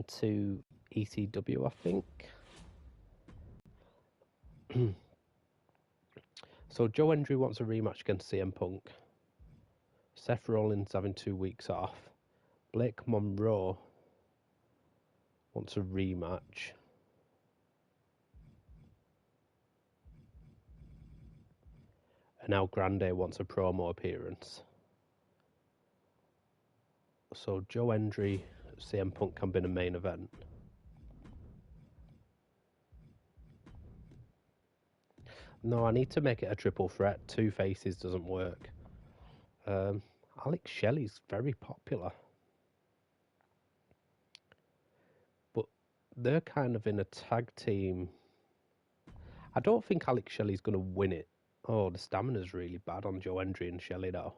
to ECW, I think. So Joe Hendry wants a rematch against CM Punk. Seth Rollins having 2 weeks off. Blake Monroe wants a rematch. And El Grande wants a promo appearance. So Joe Hendry, CM Punk can be the main event. No, I need to make it a triple threat. 2 faces doesn't work. Alex Shelley's very popular. But they're kind of in a tag team. I don't think Alex Shelley's going to win it. Oh, the stamina's really bad on Joe Hendry and Shelley though.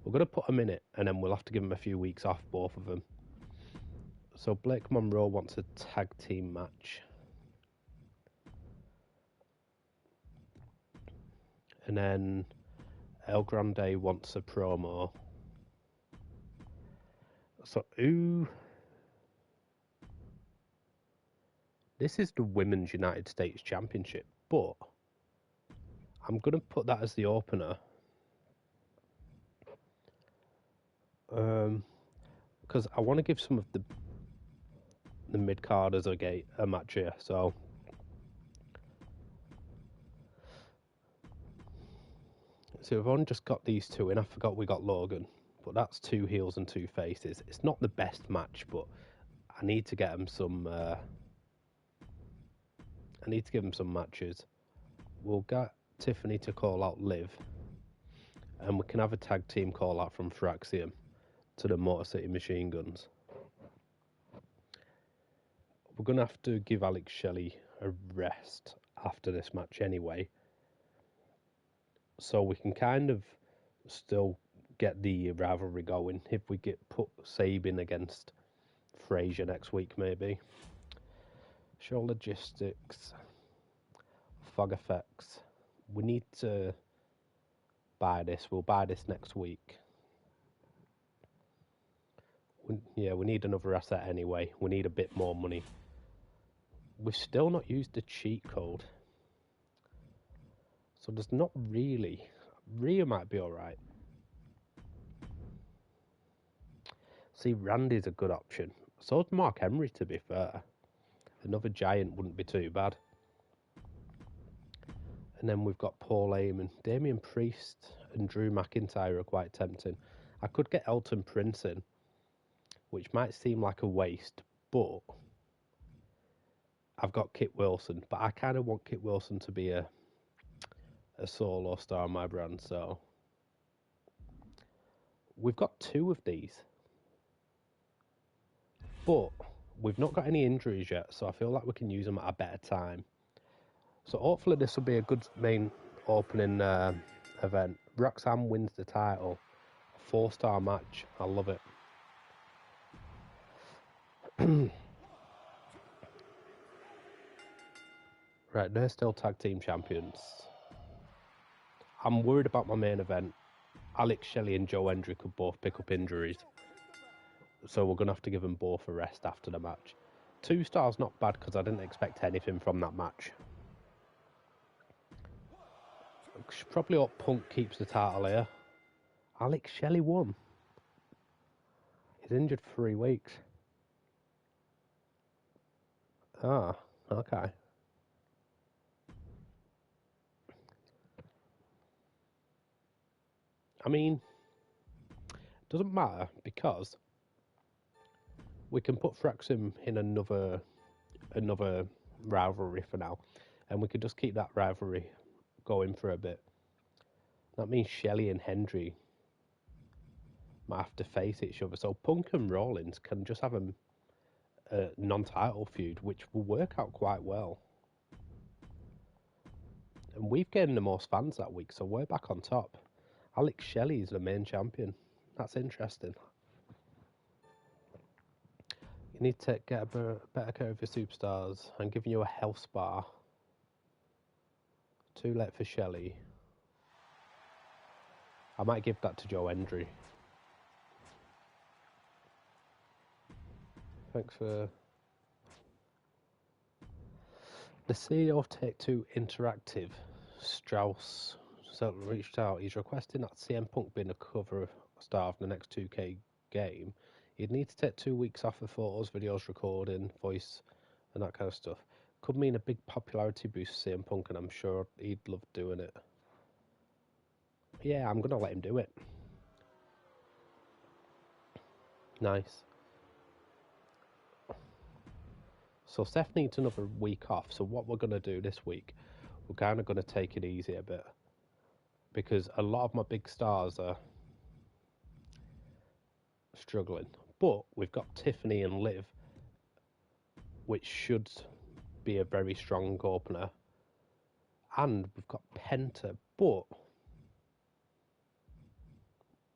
We're going to put them in it, and then we'll have to give them a few weeks off, both of them. So Blake Monroe wants a tag team match. And then El Grande wants a promo. So, ooh. This is the Women's United States Championship, but I'm going to put that as the opener. Because I want to give some of the mid-carders a match here, so... So we've only just got these two in. I forgot we got Logan, but that's 2 heels and 2 faces. It's not the best match, but I need to get them some... I need to give them some matches. We'll get Tiffany to call out Liv, and we can have a tag team call out from Fraxium to the Motor City Machine Guns. We're going to have to give Alex Shelley a rest after this match anyway, so we can kind of still get the rivalry going if we put Sabin against Frazier next week, maybe. Show logistics, fog effects. We need to buy this. We'll buy this next week. We need another asset anyway. We need a bit more money. We've still not used the cheat code, so there's not really. Rhea might be alright. See, Randy's a good option. So's Mark Henry, to be fair. Another giant wouldn't be too bad. And then we've got Paul Heyman. Damian Priest and Drew McIntyre are quite tempting. I could get Elton Prince in, which might seem like a waste, but I've got Kit Wilson. But I kind of want Kit Wilson to be a solo star on my brand, so we've got 2 of these. But we've not got any injuries yet, so I feel like we can use them at a better time. So hopefully this will be a good main opening event. Roxanne wins the title. 4-star match. I love it. Right, they're still tag team champions. I'm worried about my main event. Alex Shelley and Joe Hendry could both pick up injuries, so we're going to have to give them both a rest after the match. 2 stars not bad, because I didn't expect anything from that match. Probably hope Punk keeps the title here. Alex Shelley won. He's injured 3 weeks. Ah, okay. I mean, it doesn't matter, because we can put Fraxim in another rivalry for now, and we could just keep that rivalry going for a bit. That means Shelley and Hendry might have to face each other, so Punk and Rollins can just have a non-title feud, which will work out quite well. And we've gained the most fans that week, so we're back on top. Alex Shelley is the main champion. That's interesting. You need to get a better care of your superstars. I'm giving you a health spa. Too late for Shelley. I might give that to Joe Hendry. Thanks for... The CEO of Take-Two Interactive, Strauss, reached out. He's requesting that CM Punk being a cover star of the next 2K game. He'd need to take 2 weeks off of photos, videos, recording, voice, and that kind of stuff. Could mean a big popularity boost for CM Punk, and I'm sure he'd love doing it. Yeah, I'm going to let him do it. Nice. So Seth needs another week off, so what we're going to do this week, we're kind of going to take it easy a bit. Because a lot of my big stars are struggling. But we've got Tiffany and Liv, which should be a very strong opener. And we've got Penta, but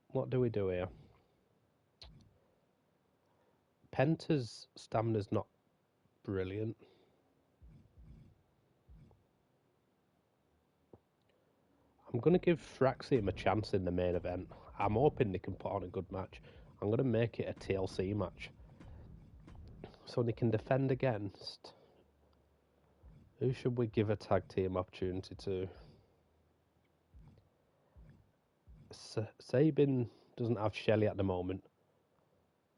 what do we do here? Penta's stamina's not brilliant. I'm going to give Thraxium a chance in the main event. I'm hoping they can put on a good match. I'm going to make it a TLC match. So they can defend against... Who should we give a tag team opportunity to? Sabin doesn't have Shelly at the moment.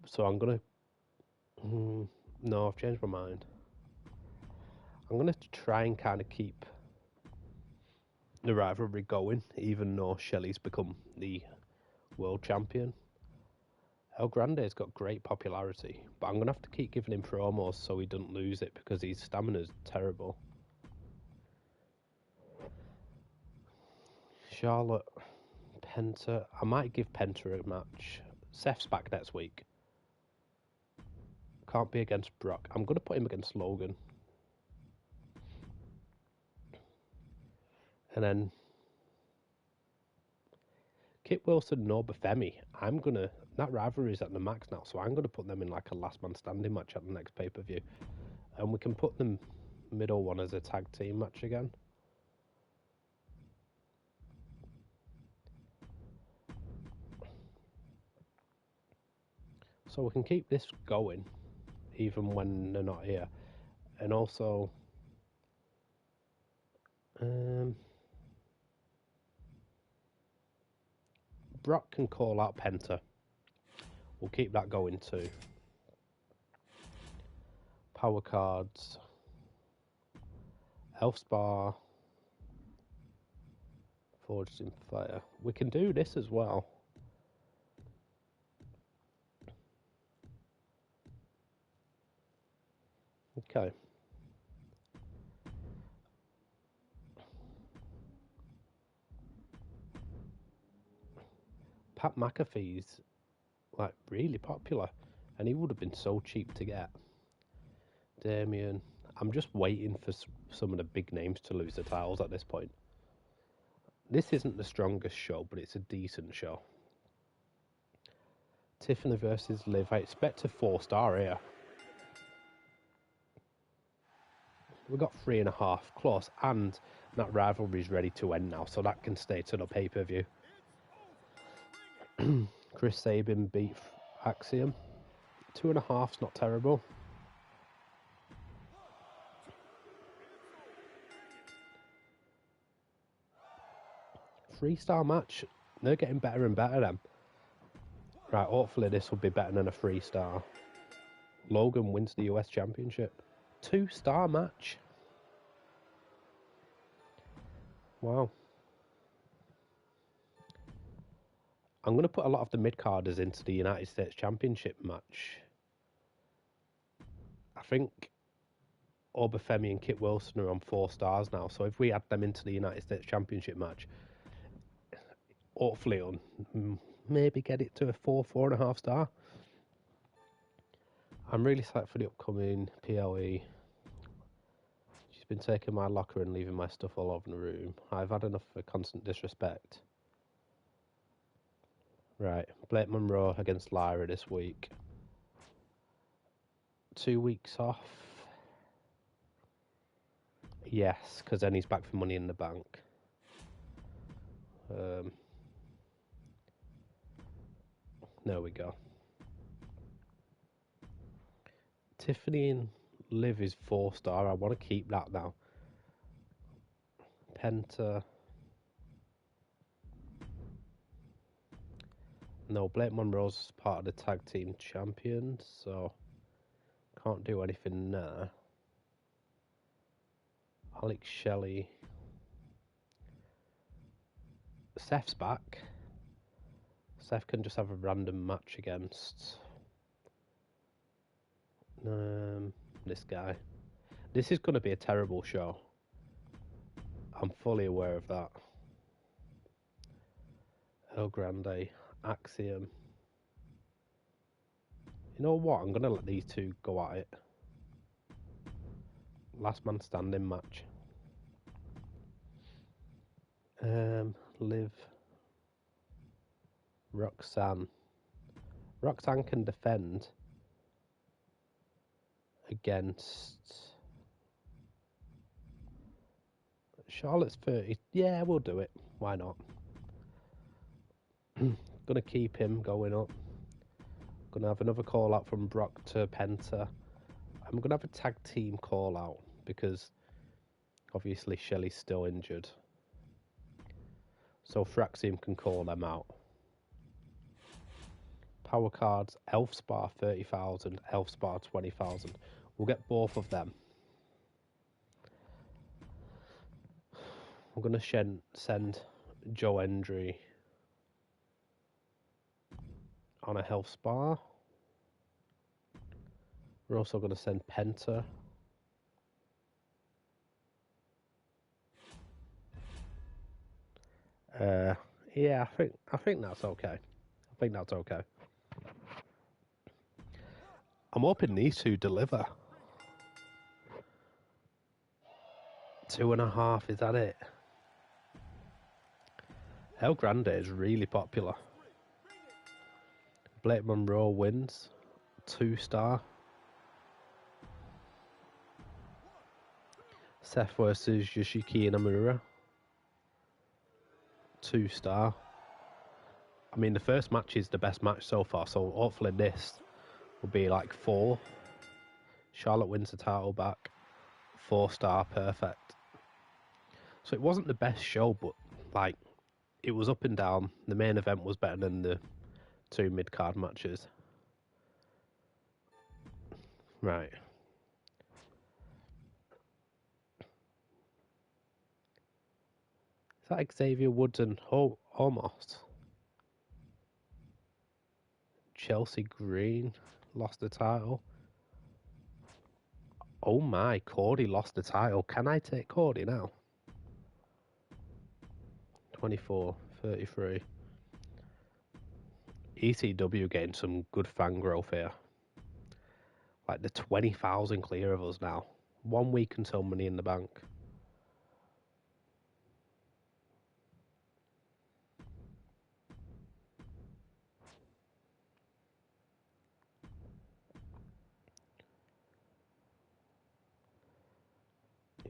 So I'm going to... no, I've changed my mind. I'm going to try and kind of keep the rivalry going, even though Shelly's become the world champion. El Grande's got great popularity, but I'm going to have to keep giving him promos so he doesn't lose it because his stamina's terrible. Charlotte, Penta. I might give Penta a match. Seth's back next week. Can't be against Brock. I'm going to put him against Logan. And then Kit Wilson, Noba Femi. That rivalry's at the max now, so I'm going to put them in like a last man standing match at the next pay-per-view. And we can put them middle one as a tag team match again. So we can keep this going even when they're not here. And also Brock can call out Penta. We'll keep that going too. Power cards. Elfspar. Forged in Fire. We can do this as well. Okay. Pat McAfee's like really popular, and he would have been so cheap to get. Damien. I'm just waiting for some of the big names to lose the titles at this point. This isn't the strongest show, but it's a decent show. Tiffany versus Liv. I expect a 4-star here. We've got 3.5 close, and that rivalry's ready to end now, so that can stay to the pay-per-view. Chris Sabin beat Axiom. 2.5's not terrible. Three-star match. They're getting better and better then. Right, hopefully this will be better than a 3-star. Logan wins the US Championship. 2-star match. Wow. I'm going to put a lot of the mid-carders into the United States Championship match. I think Obafemi and Kit Wilson are on 4 stars now, so if we add them into the United States Championship match, hopefully it'll maybe get it to a 4.5 star. I'm really excited for the upcoming PLE. She's been taking my locker and leaving my stuff all over the room. I've had enough of constant disrespect. Right, Blake Monroe against Lyra this week. 2 weeks off. Yes, because then he's back for Money in the Bank. There we go. Tiffany and Liv is 4-star. I want to keep that now. Penta. No, Blake Monroe's part of the tag team champions, so can't do anything there. Alex Shelley. Seth's back. Seth can just have a random match against this guy. This is going to be a terrible show. I'm fully aware of that. El Grande, Axiom. You know what? I'm going to let these two go at it. Last man standing match. Liv. Roxanne. Roxanne can defend against Charlotte's 30. Yeah, we'll do it. Why not? Gonna keep him going up. Gonna have another call out from Brock to Penta. I'm gonna have a tag team call out because obviously Shelley's still injured. So Fraxium can call them out. Power cards, Elfspar 30,000, Elfspar 20,000. We'll get both of them. We're going to send Joe Hendry on a Healthspar. We're also going to send Penta. Yeah, I think that's okay. I think that's okay. I'm hoping these two deliver. 2.5, is that it? El Grande is really popular. Blake Monroe wins. 2-star. Seth versus Yoshiki Inamura. 2-star. I mean, the first match is the best match so far, so hopefully this will be like 4. Charlotte wins the title back. 4-star, perfect. So it wasn't the best show, but like it was up and down. The main event was better than the 2 mid-card matches. Right. Is that Xavier Woods and Omos? Chelsea Green lost the title. Oh my, Cody lost the title. Can I take Cody now? 24, 33. ECW gained some good fan growth here. Like the 20,000 clear of us now. 1 week until Money in the Bank.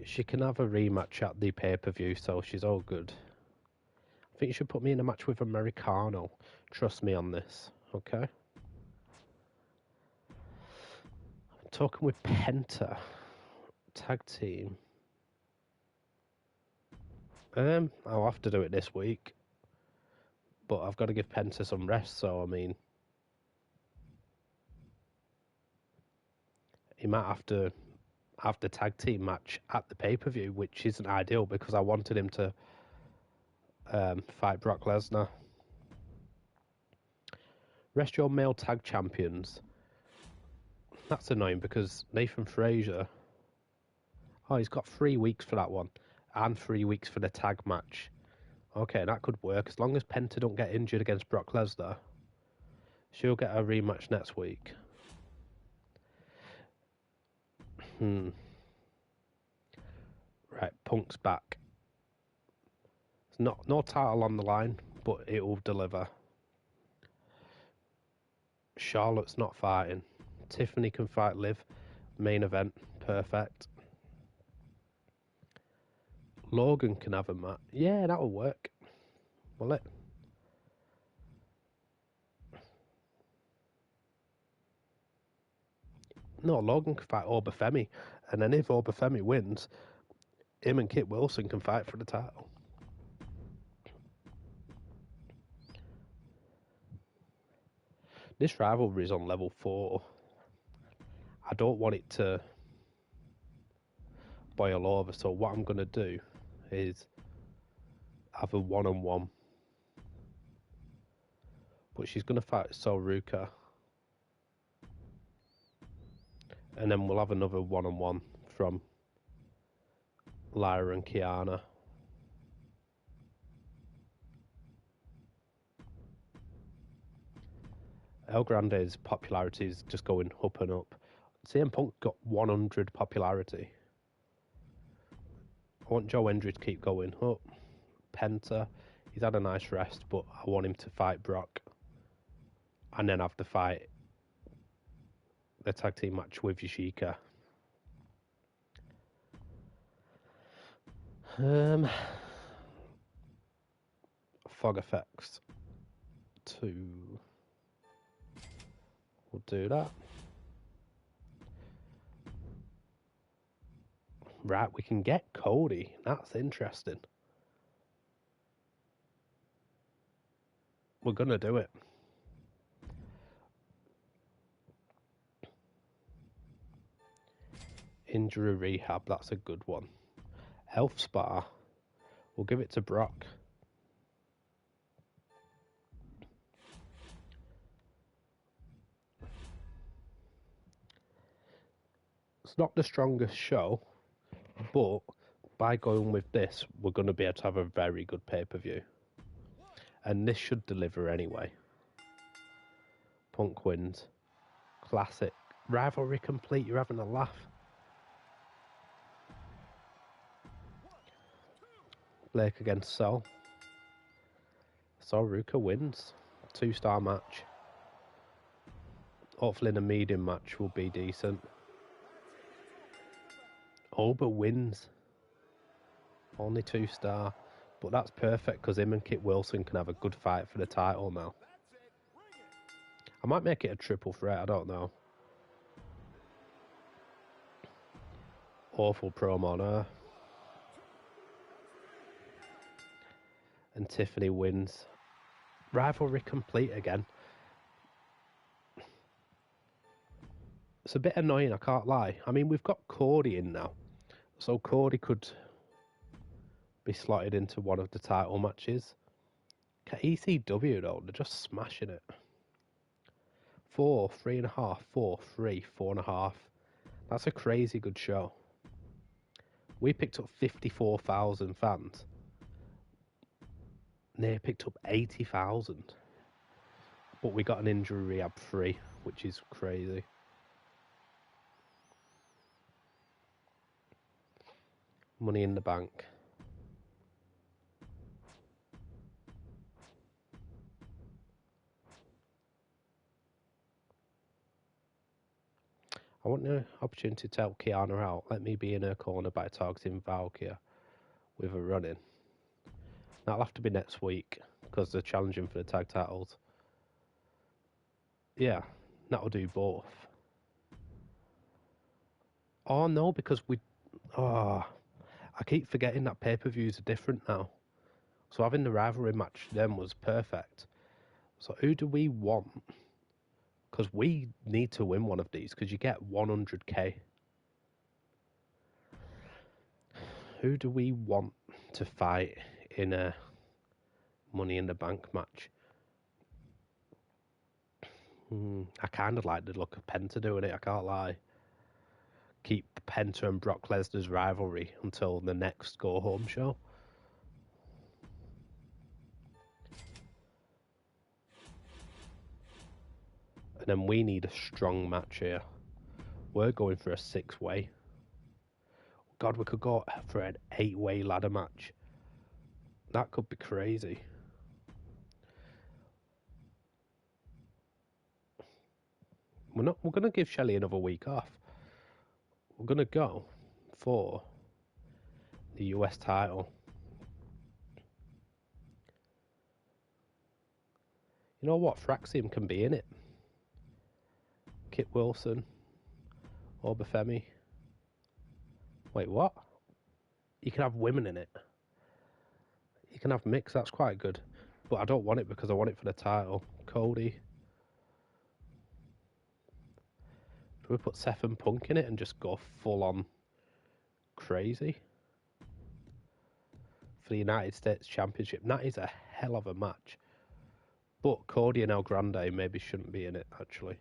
She can have a rematch at the pay-per-view, so she's all good. I think you should put me in a match with Americano. Trust me on this, okay? I'm talking with Penta. Tag team. I'll have to do it this week. But I've got to give Penta some rest, so I mean... He might have to have the tag team match at the pay-per-view, which isn't ideal because I wanted him to fight Brock Lesnar. Rest your male tag champions. That's annoying because Nathan Frazier... Oh, he's got 3 weeks for that one. And 3 weeks for the tag match. Okay, that could work. As long as Penta don't get injured against Brock Lesnar, she'll get a rematch next week. Right, Punk's back. It's no title on the line, but it will deliver. Charlotte's not fighting. Tiffany can fight Liv. Main event, perfect. Logan can have a match. Yeah, that'll work. Will it? No, Logan can fight Obafemi, and then if Obafemi wins, him and Kit Wilson can fight for the title. This rivalry is on level 4. I don't want it to boil over, so what I'm going to do is have a one-on-one. But she's going to fight Soruka. And then we'll have another one-on-one from Lyra and Kiana. El Grande's popularity is just going up and up. CM Punk got 100 popularity. I want Joe Hendry to keep going up. Penta, he's had a nice rest, but I want him to fight Brock. And then have to fight the tag team match with Yoshika. Fog effects. 2. We'll do that. Right, we can get Cody. That's interesting. We're going to do it. Injury rehab, that's a good one. Health spa. We'll give it to Brock. It's not the strongest show, but by going with this, we're going to be able to have a very good pay-per-view. And this should deliver anyway. Punk wins. Classic. Rivalry complete, you're having a laugh. Blake against Sol. Soruka wins. 2-star match. Hopefully in a medium match will be decent. Oba wins. Only 2-star. But that's perfect because him and Kit Wilson can have a good fight for the title now. I might make it a triple threat, I don't know. Awful promo on her. And Tiffany wins. Rivalry complete again. It's a bit annoying, I can't lie. I mean, we've got Cody in now. So Cody could be slotted into one of the title matches. ECW though, they're just smashing it. 4, 3.5, 4, 3, 4.5. That's a crazy good show. We picked up 54,000 fans. They picked up 80,000. But we got an injury rehab free, which is crazy. Money in the Bank. I want the opportunity to help Kiana out. Let me be in her corner by targeting Valkyria with a run-in. That'll have to be next week because they're challenging for the tag titles. Yeah, that'll do both. Oh no, because I keep forgetting that pay-per-views are different now. So having the rivalry match then was perfect. So who do we want? Because we need to win one of these because you get 100k. Who do we want to fight in a Money in the Bank match? I kind of like the look of Penta doing it, I can't lie. Keep Penta and Brock Lesnar's rivalry until the next go-home show. And then we need a strong match here. We're going for a 6-way. God, we could go for an 8-way ladder match. That could be crazy. We're going to give Shelley another week off. We're going to go for the US title. You know what? Fraxium can be in it. Kit Wilson. Obafemi. Wait, what? You can have women in it. You can have mix, that's quite good. But I don't want it because I want it for the title. Cody. Should we put Seth and Punk in it and just go full on crazy? For the United States Championship. That is a hell of a match. But Cody and El Grande maybe shouldn't be in it, actually.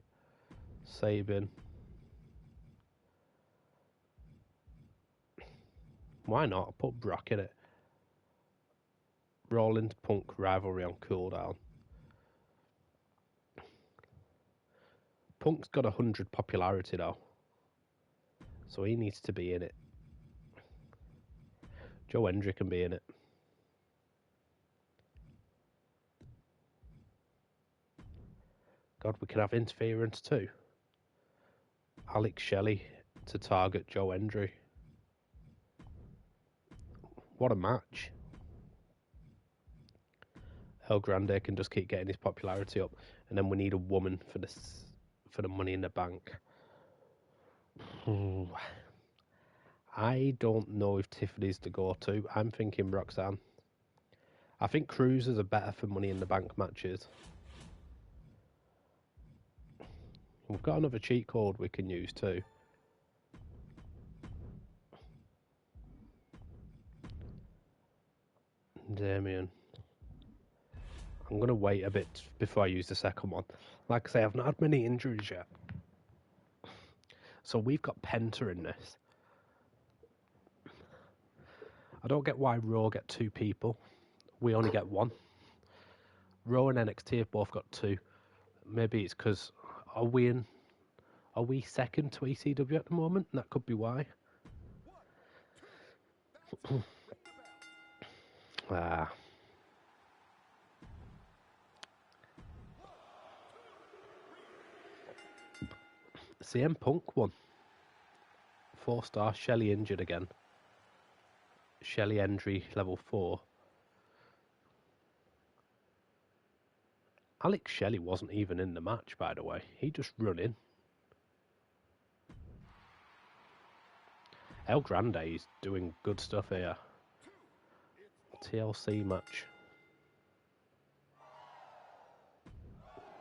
Sabin. Why not? I'll put Brock in it. Rollins Punk rivalry on cooldown. Punk's got 100 popularity though, so he needs to be in it. Joe Hendry can be in it. God, we can have interference too. Alex Shelley to target Joe Hendry. What a match. El Grande can just keep getting his popularity up, and then we need a woman for this, for the Money in the Bank. I don't know if Tiffany's to go to. I'm thinking Roxanne. I think Cruisers are better for Money in the Bank matches. We've got another cheat code we can use too. Damien. I'm going to wait a bit before I use the second one. Like I say, I've not had many injuries yet. So we've got Penta in this. I don't get why Raw get 2 people. We only get 1. Raw and NXT have both got 2. Maybe it's because are we second to ECW at the moment? That could be why. CM Punk won. 4-star. Shelley injured again. Shelley Hendry level 4. Alex Shelley wasn't even in the match, by the way. He just run in. El Grande is doing good stuff here. TLC match.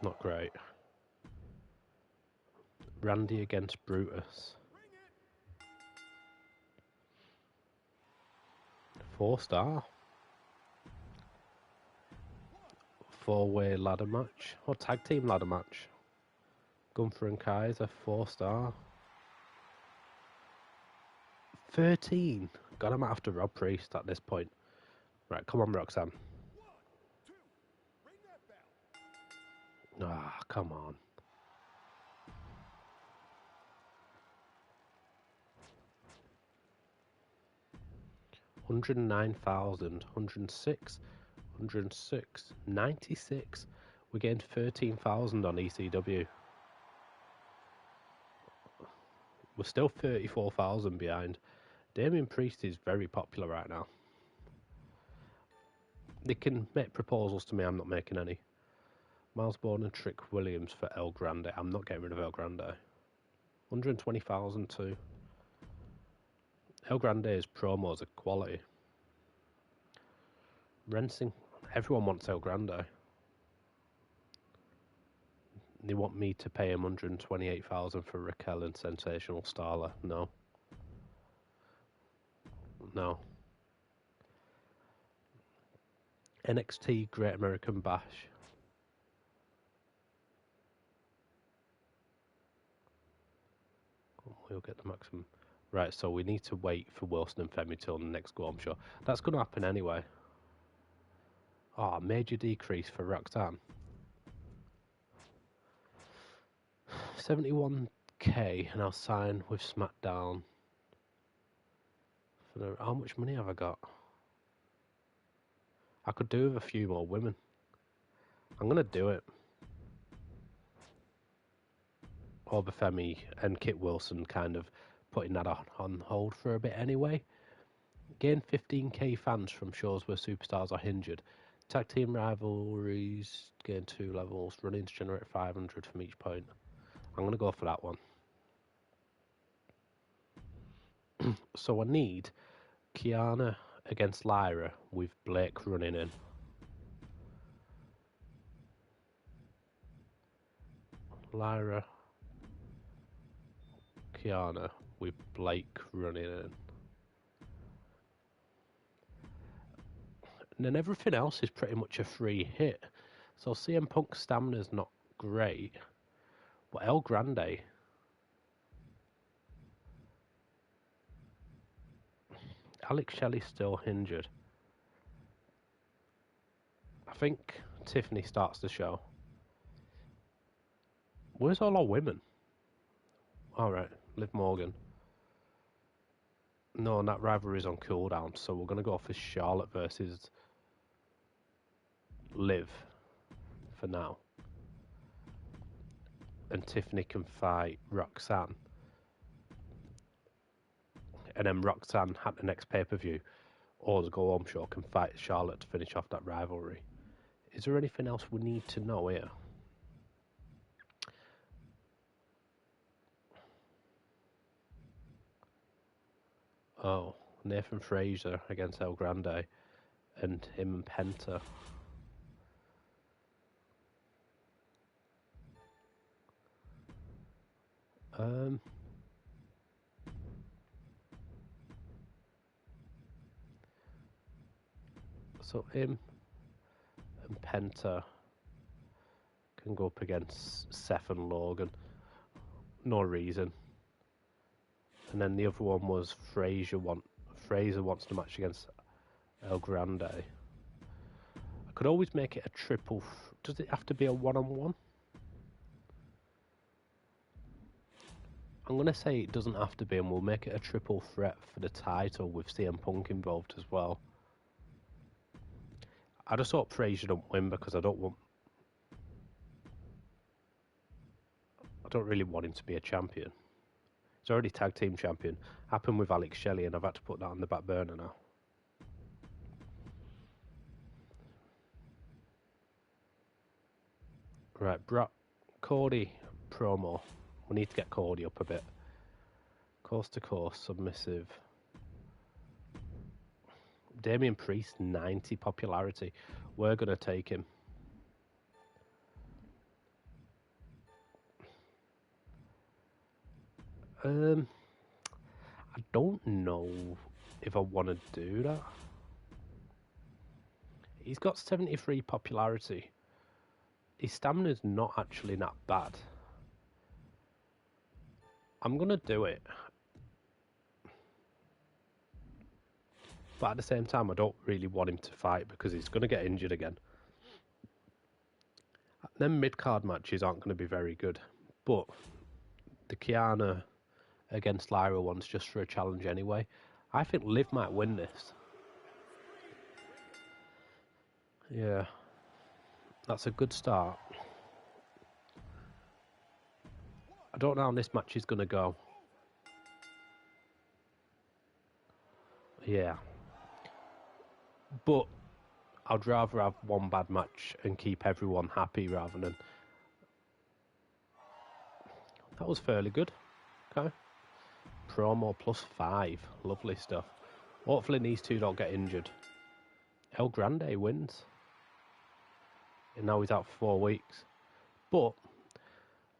Not great. Randy against Brutus. 4-star. 4-way ladder match. Or tag team ladder match. Gunther and Kaiser, 4-star. 13. God, I might have to rob Priest at this point. Right, come on, Roxanne. Ah, come on. $109,000, 106, 106, 96. We gained 13,000 on ECW. We're still 34,000 behind. Damien Priest is very popular right now. They can make proposals to me, I'm not making any. Miles Bourne and Trick Williams for El Grande. I'm not getting rid of El Grande. 120,000 too. El Grande's promos are quality. Rensing. Everyone wants El Grande. They want me to pay him 128,000 for Raquel and Sensational Starla. No. No. NXT Great American Bash. We'll get the maximum. Right, so we need to wait for Wilson and Femi till the next Go Home show. That's going to happen anyway. Ah, major decrease for Roxanne. 71k, and I'll sign with SmackDown. How much money have I got? I could do with a few more women. I'm going to do it. Obafemi and Kit Wilson kind of putting that on hold for a bit anyway. Gain 15k fans from shows where superstars are injured. Tag team rivalries gain 2 levels. Run-ins generate 500 from each point. I'm going to go for that one. So I need Kiana against Lyra with Blake running in. Lyra, Kiana with Blake running in. And then everything else is pretty much a free hit. So CM Punk's stamina's not great. But El Grande, Alex Shelley's still injured. I think Tiffany starts the show. Where's all our women? Alright, Liv Morgan. No, and that rivalry's on cooldown, so we're going to go for Charlotte versus Liv for now. And Tiffany can fight Roxanne. And then Roxanne at the next pay-per-view or the Go Home Show can fight Charlotte to finish off that rivalry. Is there anything else we need to know here? Oh, Nathan Fraser against El Grande and him and Penta. So him and Penta can go up against Seth and Logan. No reason. And then the other one was Fraser wants to match against El Grande. I could always make it a triple. Does it have to be a one-on-one? I'm going to say it doesn't have to be, and we'll make it a triple threat for the title with CM Punk involved as well. I just hope Fraser don't win because I don't really want him to be a champion. He's already tag team champion. Happened with Alex Shelley, and I've had to put that on the back burner now. Right, Cody promo. We need to get Cody up a bit. Coast to coast, submissive. Damian Priest, 90 popularity. We're going to take him. I don't know if I want to do that. He's got 73 popularity. His stamina's not actually that bad. I'm going to do it. But at the same time, I don't really want him to fight because he's going to get injured again. Them mid-card matches aren't going to be very good. But the Kiana against Lyra one's just for a challenge anyway. I think Liv might win this. Yeah. That's a good start. I don't know how this match is going to go. Yeah. But I'd rather have one bad match and keep everyone happy rather than... That was fairly good. Okay. Promo +5. Lovely stuff. Hopefully these two don't get injured. El Grande wins. And now he's out for 4 weeks. But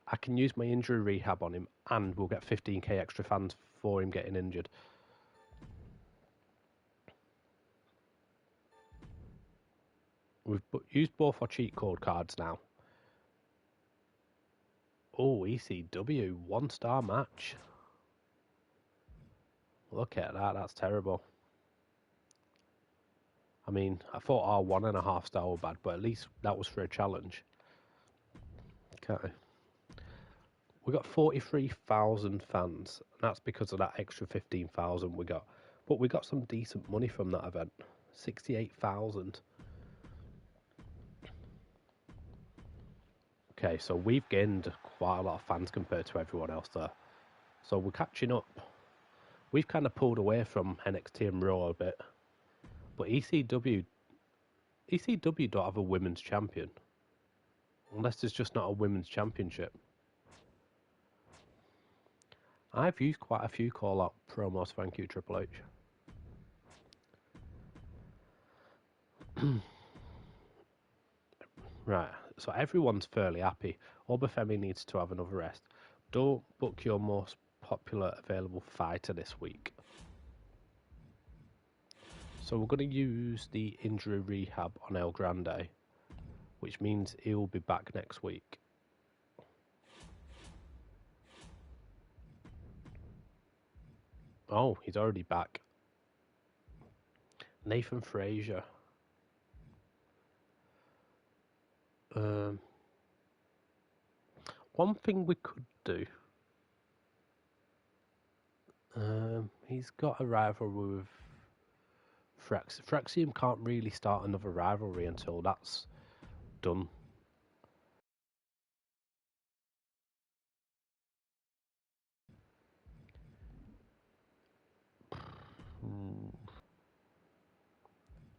I can use my injury rehab on him and we'll get 15k extra fans for him getting injured. We've used both our cheat code cards now. Oh, ECW, 1-star match. Look at that, that's terrible. I mean, I thought our 1.5 star were bad, but at least that was for a challenge. Okay. We got 43,000 fans, and that's because of that extra 15,000 we got. But we got some decent money from that event. 68,000. Okay, so we've gained quite a lot of fans compared to everyone else there. So we're catching up. We've kind of pulled away from NXT and Raw a bit. But ECW don't have a women's champion. Unless there's just not a women's championship. I've used quite a few call-out promos, thank you, Triple H. Right, so everyone's fairly happy. Obafemi needs to have another rest. Don't book your most popular available fighter this week. So we're going to use the injury rehab on El Grande, which means he'll be back next week. Oh, he's already back. Nathan Frazier. One thing we could do. He's got a rivalry with Fraxium can't really start another rivalry until that's done.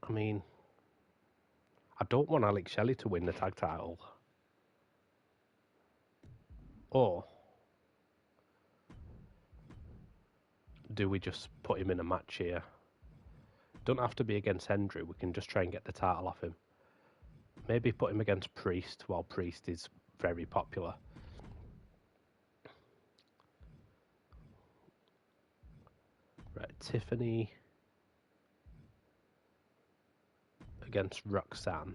I mean, I don't want Alex Shelley to win the tag title. Or do we just put him in a match here? Don't have to be against Hendry, we can just try and get the title off him. Maybe put him against Priest while Priest is very popular. Right, Tiffany against Roxanne.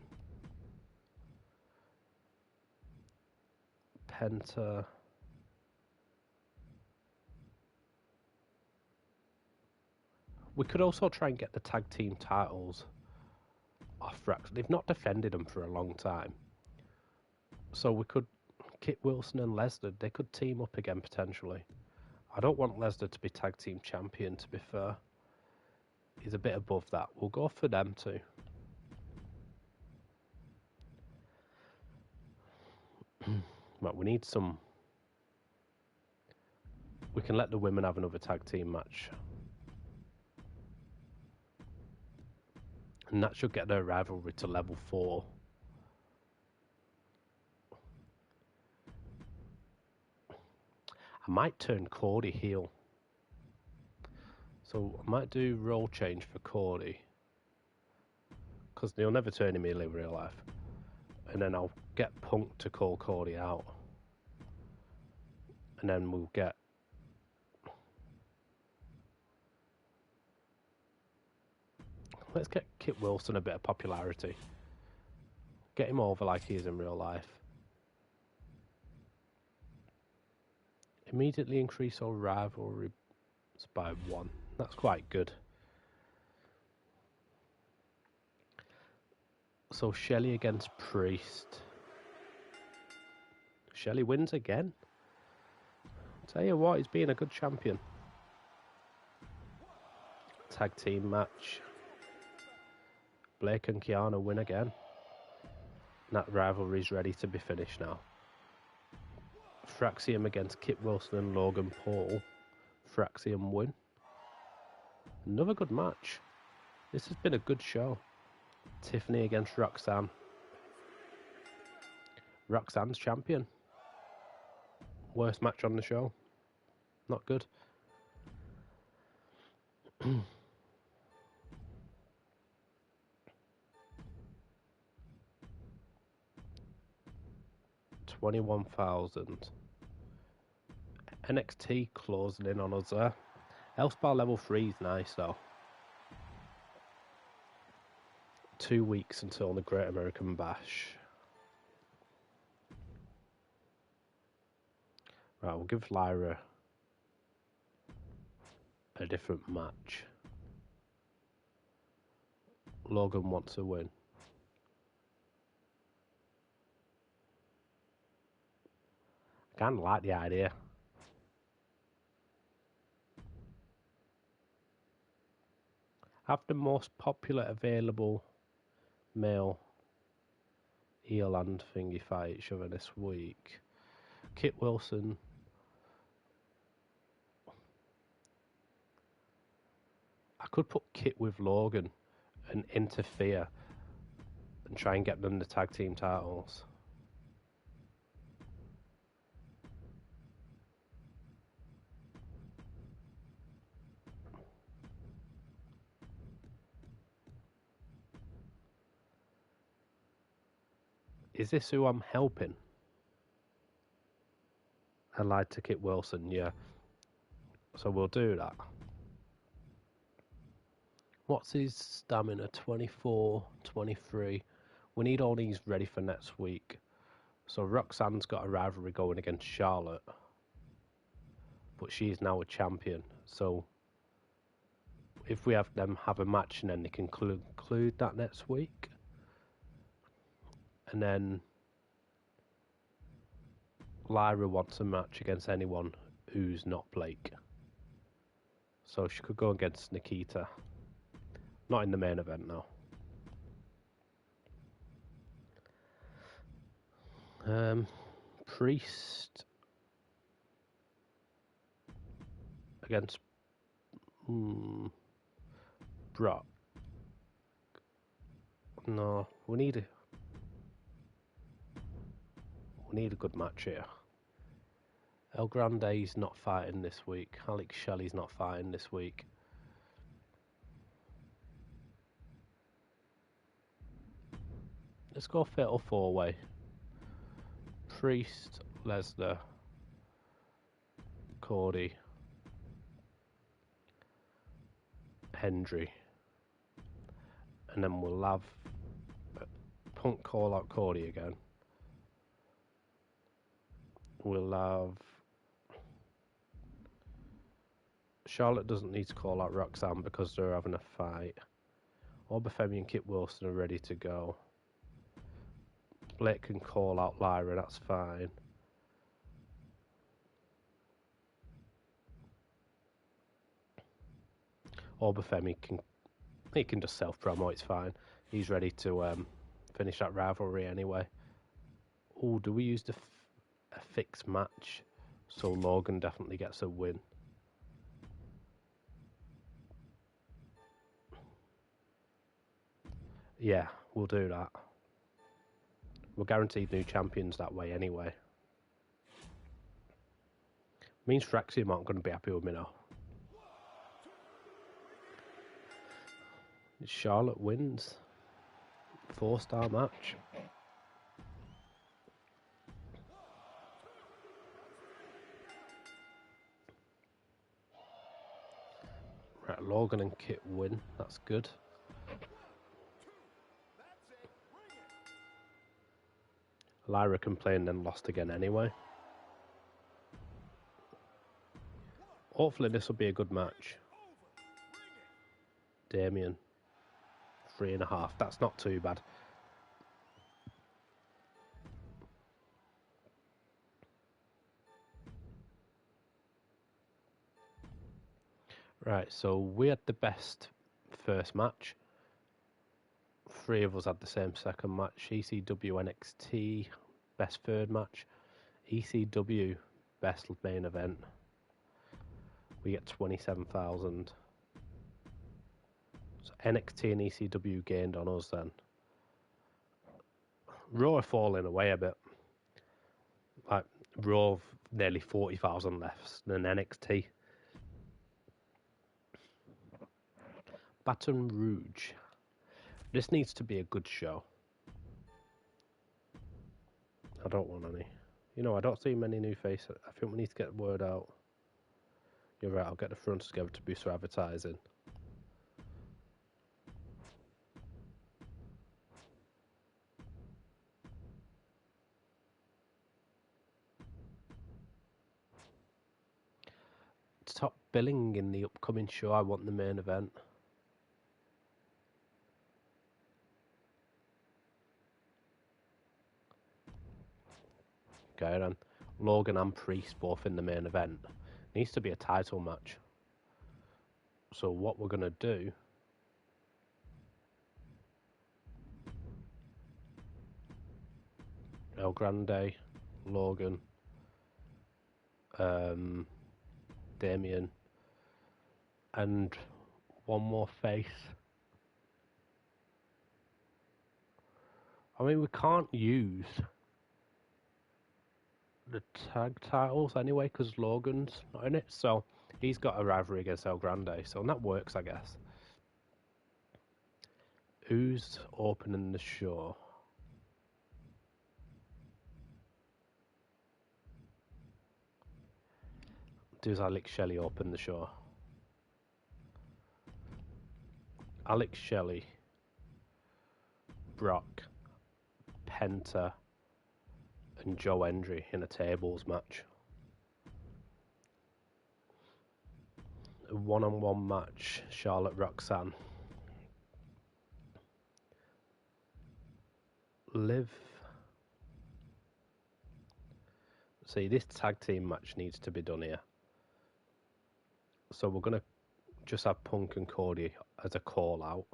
Penta. We could also try and get the tag team titles off Rex. They've not defended them for a long time. So we could, Kit Wilson and Lesnar, they could team up again potentially. I don't want Lesnar to be tag team champion, to be fair. He's a bit above that. We'll go for them too. Right, we need some... We can let the women have another tag team match. And that should get their rivalry to level 4. I might turn Cody heel. So I might do role change for Cody. Because they'll never turn him heel in real life. And then I'll get Punk to call Cody out. And then we'll get... Let's get Kit Wilson a bit of popularity. Get him over like he is in real life. Immediately increase our rivalry by 1. That's quite good. So Shelley against Priest. Shelley wins again. Tell you what, he's been a good champion. Tag team match. Blake and Kiana win again. That rivalry's ready to be finished now. Fraxium against Kit Wilson and Logan Paul. Fraxium win. Another good match. This has been a good show. Tiffany against Roxanne. Roxanne's champion. Worst match on the show. Not good. $21,000. NXT closing in on us there. Elspar level 3 is nice though. 2 weeks until the Great American Bash. Right, we'll give Lyra a different match. Logan wants to win. I kind of like the idea. Have the most popular available male heel and thingy fight each other this week. Kit Wilson. I could put Kit with Logan and interfere and try and get them the tag team titles. . Is this who I'm helping? I lied to Kit Wilson, yeah. So we'll do that. What's his stamina? 24, 23. We need all these ready for next week. So Roxanne's got a rivalry going against Charlotte. But she's now a champion. So if we have them have a match and then they can conclude that next week. And then Lyra wants a match against anyone who's not Blake. So she could go against Nikita. Not in the main event now. Priest against Brock. No, we need a good match here. El Grande's not fighting this week. Alex Shelley's not fighting this week. Let's go fatal four-way. Priest, Lesnar, Cody, Hendry. And then we'll have Punk call out Cody again. We'll have... Charlotte doesn't need to call out Roxanne because they're having a fight. Obafemi and Kit Wilson are ready to go. Blake can call out Lyra, that's fine. Obafemi can just self-promo, it's fine. He's ready to finish that rivalry anyway. Oh, do we use a fixed match? So Logan definitely gets a win. Yeah, we'll do that. We're guaranteed new champions that way anyway. Means Fraxium aren't going to be happy with me now. Charlotte wins. 4-star match. Right, Logan and Kit win. That's good. Lyra can play and then lost again anyway. Hopefully this will be a good match. Damien. 3.5. That's not too bad. Right, so we had the best first match. 3 of us had the same second match. ECW NXT, best third match. ECW, best main event. We get 27,000. So NXT and ECW gained on us then. Raw are falling away a bit. Like, Raw nearly 40,000 less than NXT. Baton Rouge. This needs to be a good show. I don't want any. You know, I don't see many new faces. I think we need to get the word out. You're right, I'll get the front together to boost our advertising. Top billing in the upcoming show, I want the main event. Okay then. Logan and Priest both in the main event. Needs to be a title match. So what we're going to do... El Grande, Logan, Damien, and one more face. I mean, we can't use the tag titles anyway because Logan's not in it, so he's got a rivalry against El Grande, so that works, I guess. Who's opening the show? Does Alex Shelley open the show? Alex Shelley, Brock, Penta, and Joe Hendry in a tables match. A one-on-one match, Charlotte Roxanne. Liv. See, this tag team match needs to be done here. So we're going to just have Punk and Cody as a call out.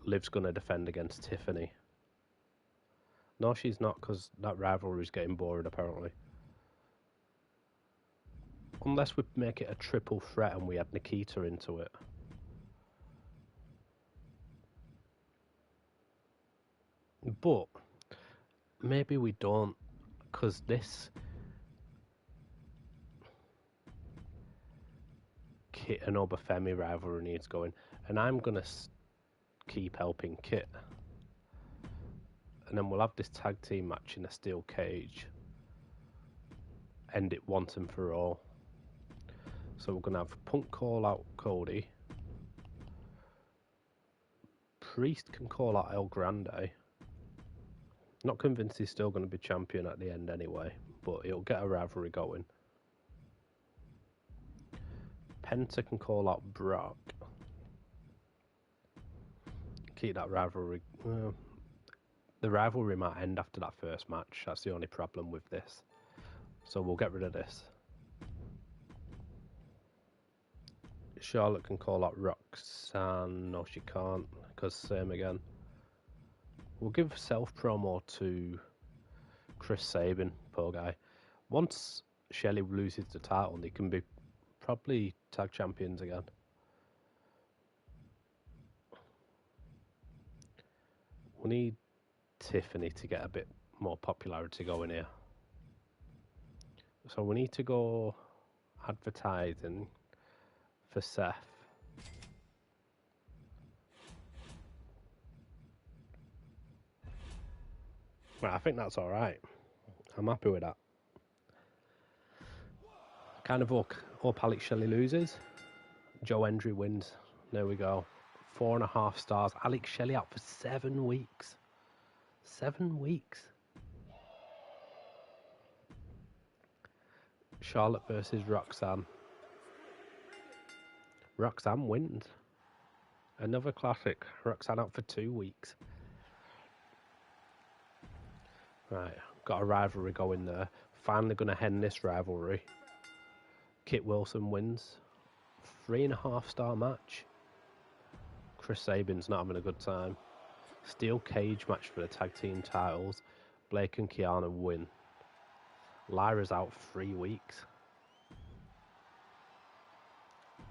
Liv's going to defend against Tiffany. No, she's not, because that rivalry's getting boring, apparently. Unless we make it a triple threat and we add Nikita into it. But maybe we don't, because this Kit and Obafemi rivalry needs going. And I'm going to keep helping Kit. And then we'll have this tag team match in a steel cage. End it once and for all. So we're going to have Punk call out Cody. Priest can call out El Grande. Not convinced he's still going to be champion at the end anyway, but it'll get a rivalry going. Penta can call out Brock. Keep that rivalry. The rivalry might end after that first match. That's the only problem with this. So we'll get rid of this. Charlotte can call out Roxanne. No, she can't, because same again. We'll give self-promo to Chris Sabin, poor guy. Once Shelley loses the title, they can be probably tag champions again. We need Tiffany to get a bit more popularity going here. So we need to go advertising for Seth. Right, I think that's alright. I'm happy with that. Kind of hope Alex Shelley loses. Joe Hendry wins. There we go. 4.5 stars. Alex Shelley out for 7 weeks. 7 weeks. Charlotte versus Roxanne. Roxanne wins. Another classic. Roxanne out for 2 weeks. Right, got a rivalry going there. Finally going to end this rivalry. Kit Wilson wins. 3.5 star match. Chris Sabin's not having a good time. Steel cage match for the tag team titles. Blake and Kiana win. Lyra's out 3 weeks.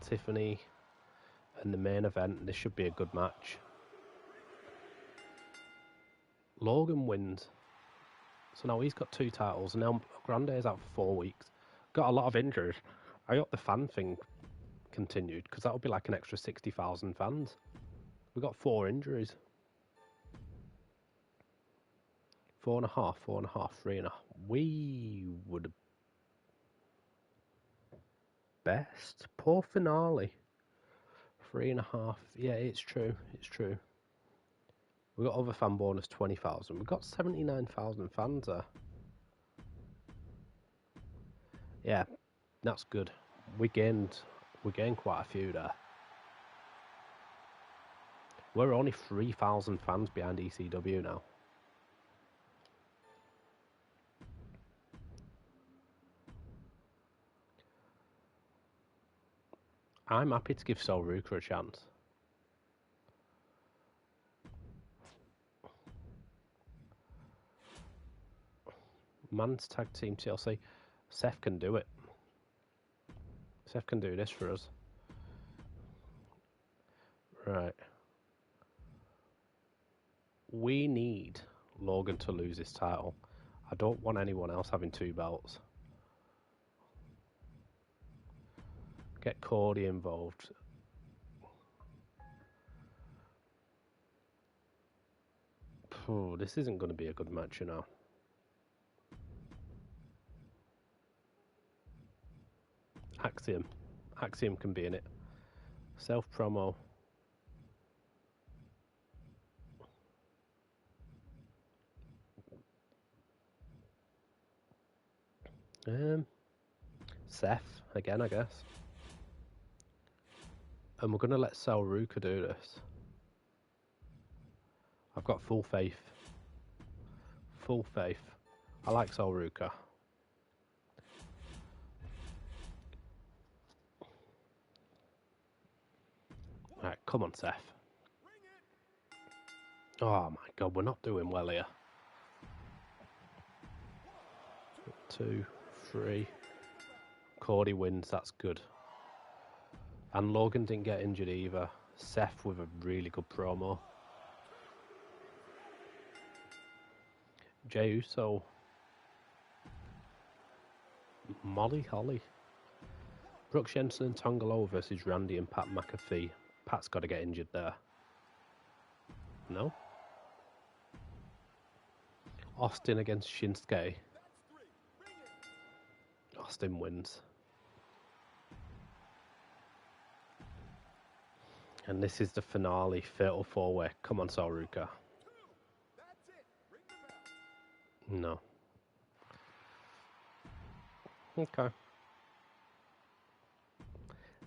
Tiffany and the main event. This should be a good match. Logan wins. So now he's got 2 titles. And now Grande is out for 4 weeks. Got a lot of injuries. I hope the fan thing continued, because that would be like an extra 60,000 fans. We got 4 injuries. 4.5, 4.5, 3.5. We would best. Poor finale. 3.5. Yeah, it's true. It's true. We got other fan bonus 20,000. We got 79,000 fans there. Yeah, that's good. We gained quite a few there. We're only 3,000 fans behind ECW now. I'm happy to give Sol Ruka a chance. Man's tag team TLC. Seth can do it. Seth can do this for us. Right. We need Logan to lose his title. I don't want anyone else having 2 belts. Get Cody involved. Oh, this isn't going to be a good match, you know. Axiom. Axiom can be in it. Self promo. Seth again, I guess. And we're gonna let Salruka do this. I've got full faith. Full faith. I like Salruka. Alright, come on, Seth. Oh my god, we're not doing well here. 2, 3. Cody wins, that's good. And Logan didn't get injured either. Seth with a really good promo. Jey Uso. Molly Holly. Brooke Jensen and Tongalo versus Randy and Pat McAfee. Pat's got to get injured there. No? Austin against Shinsuke. Austin wins. And this is the finale, fatal four-way. Come on, Salruka. No. Okay.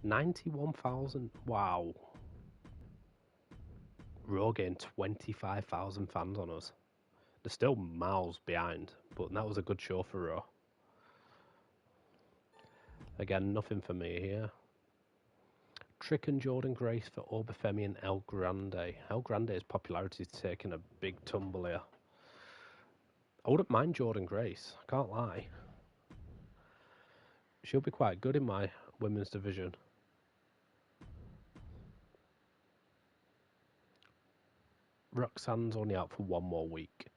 91,000. Wow. Raw gained 25,000 fans on us. They're still miles behind, but that was a good show for Raw. Again, nothing for me here. Trick and Jordan Grace for Obafemi and El Grande. El Grande's popularity is taking a big tumble here. I wouldn't mind Jordan Grace, I can't lie. She'll be quite good in my women's division. Roxanne's only out for one more week.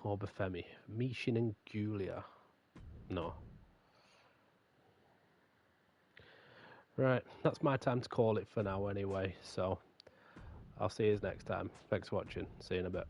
Obafemi. Mishin and Julia. No. Right, that's my time to call it for now anyway, so I'll see you next time. Thanks for watching. See you in a bit.